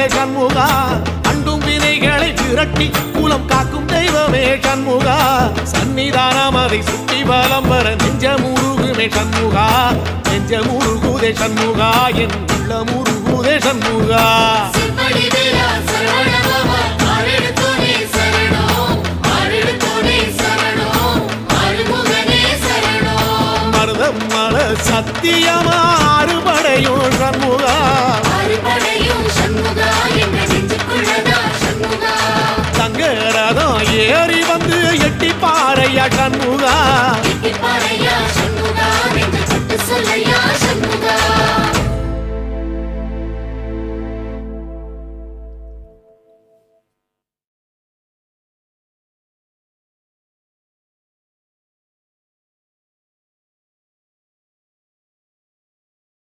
அருளே சண்முகா அண்டும் வினைகளை விரட்டி குலம் காக்கும் தெய்வமே சண்முகா சன்னிதானம் அதை சுற்றி வலம் வர நெஞ்சமுருகுமே சண்முகா நெஞ்சமுருகுதே சண்முகா என் உள்ளமுருகுதே சண்முகா மருதம் மல சத்தியமா அறுபடையும் சண்முகா தங்கரதம் ஏறி வந்து எட்டி பாறையா சண்முகா